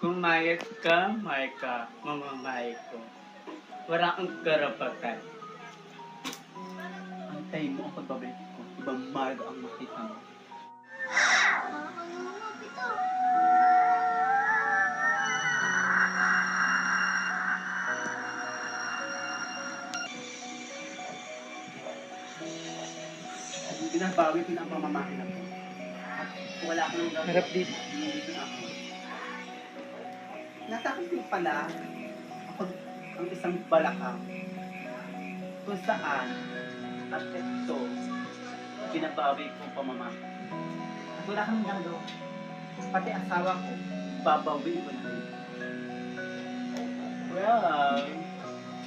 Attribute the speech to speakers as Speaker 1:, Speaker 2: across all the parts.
Speaker 1: Kumayat ka, Maika, mamamay ko. Wala kang karapatan. Antayin mo ang pagbabalik ko. Ibang Marga ang makita mo. Binabawi ko na ang pamamahay na po. At wala akong gagawin.
Speaker 2: Harap dito.
Speaker 1: Nandito na ako. Natakot ko pala ang isang balakang kung saan at ito binabawi ko ang pamamahay. At wala kang gagawin. Pati asawa ko, babawi ko na rin. Well,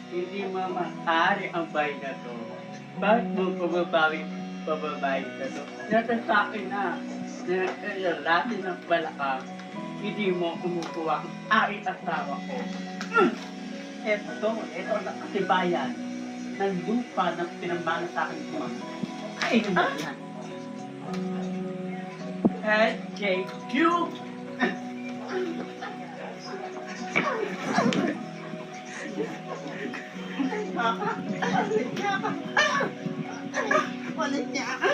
Speaker 1: hindi mamahari ang bahay na to. Bakit mo pababawi ka to? Nasa sa akin na lalaki ng balakang, hindi mo kumukuha ang aking asawa ko. Ito ang katibayan ng lupa na pinambala sa akin ko. Ay, ano yan? SJQ! Walit niya ako.